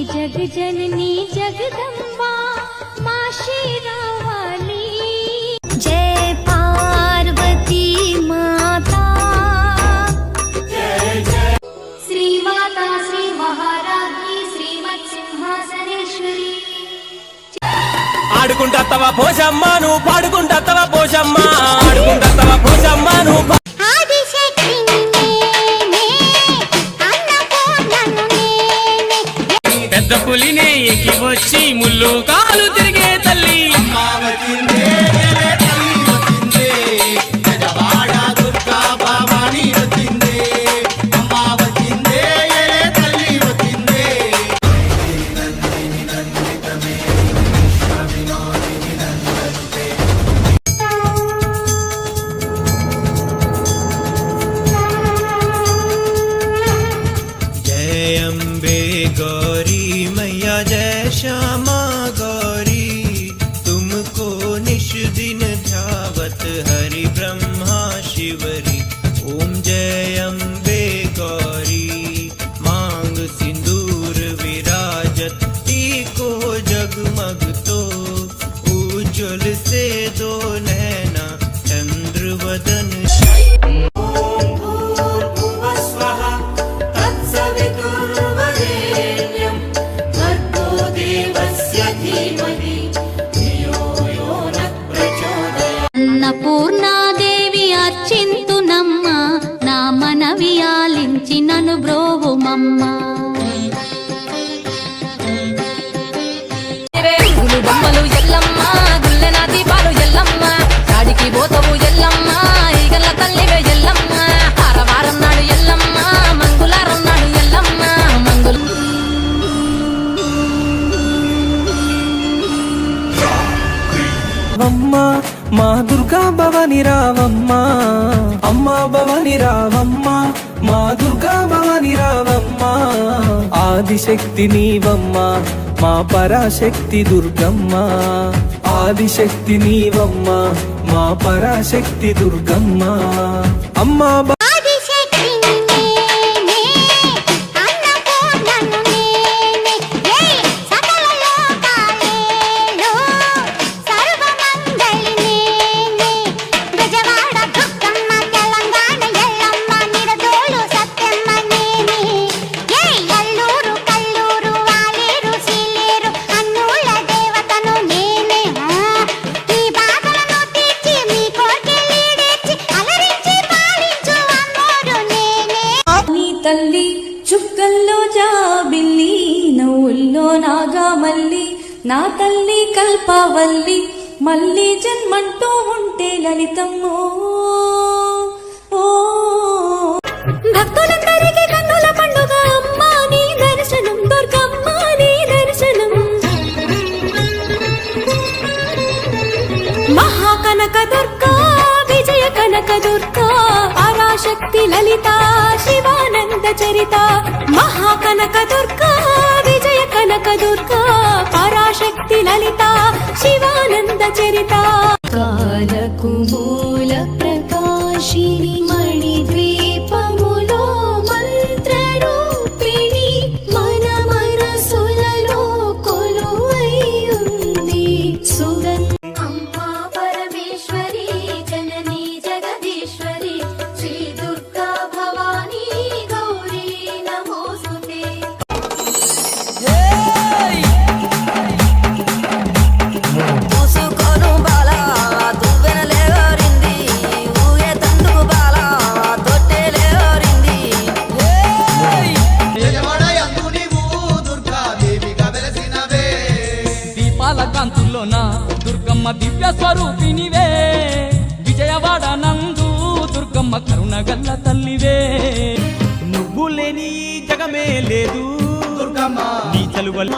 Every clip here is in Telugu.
जगजननी जगदम्बा माँ शेरावाली। जय पार्वती माता, जय जय श्री माता श्री महारानी श्रीमत् सिंहासनेश्वरी। ఆడుకుంటా పోషమ్మా నువ్వు పాడుకుంటా పోషమ్మా ఆడుకుంటా పోషమ్మా నువ్వు పెద్ద పులినే ఎక్కి వచ్చి ముళ్ళు కాలు తిరిగే తల్లి गौरी मैया जय श्यामा गौरी, तुमको निश दिन ध्यावत हरि ब्रह्मा शिवरी। ओम जय अम्बे गौरी मांग सिंदूर विराजत, टीको जगमग तो उज्ज्वल से दो नैना चंद्र वदन। పూర్ణాదేవి అర్చింతునమ్మ, నా మనవి ఆలించి నను బ్రోవుమమ్మ। బొమ్మలు ఎల్లమ్మ, గుల్లెన దీపాలు ఎల్లమ్మ, చాడికి పోతవు ఎల్లమ్మ, ఈగల తల్లివే ఎల్లమ్మ, ఆరవారం నాడు ఎల్లమ్మ, మంగుళారం నాడు ఎల్లమ్మ మంగుళ। మా దుర్గా భవాని రావమ్మ, అమ్మా భవాని రావమ్మ, మా దుర్గా భవాని రావమ్మ। ఆదిశక్తి నీవమ్మ మా పరాశక్తి దుర్గమ్మ, ఆదిశక్తి నీవమ్మ మా పరాశక్తి దుర్గమ్మ। అమ్మా తల్లి చుక్కల్లో జాబిల్లి, నవ్వుల్లో నాగామల్లి, నా తల్లి కల్పవల్లి, మళ్ళీ జన్మంటూ ఉంటే లలితమ్మో। భక్తులందరికీ కన్నుల పండుగ అమ్మా నీ దర్శనం, దుర్గమ్మ నీ దర్శనం। మహాకనక దుర్గా విజయ కనక దుర్గా, పరాశక్తి లలిత శివానంద చరిత। మహాకనక దుర్గా విజయ కనక దుర్గా, పరాశక్తి లలిత శివానంద చరిత। కాలకు మూల ప్రకాశిని మణి ద్వీపములో మంత్ర రూపిణి, మన మనసులలో కొలువై ఉంది సుగంధ। అమ్మా పరమేశ్వరి జననీ జగదీశ్వరి, శ్రీ దుర్గా భవానీ గౌరీ నమోస్తుతే। పూసుకోను బాల దువ్వెన లేవరింది, ఊగే తందుకు బాల తొట్టె లేవరింది। దీపాల కాంతుల్లోన దుర్గమ్మ దివ్య స్వరూపినివే, విజయవాడ నందు దుర్గమ్మ కరుణగల్ల తల్లివే। నువ్వు లేని జగమే లేదు దుర్గమ్మ, నీ చలువల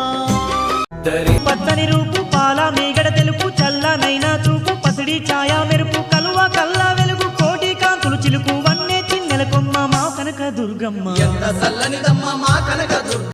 పచ్చని రూపు పాల మీగడ తెలుపు, చల్లనైనా చూపు పసిడి ఛాయా మెరుపు, కలువ కల్ల వెలుగు కోటి కాంతులు చిలుకు, వన్నే చిన్నెల కొమ్మ మా కనక దుర్గమ్మ।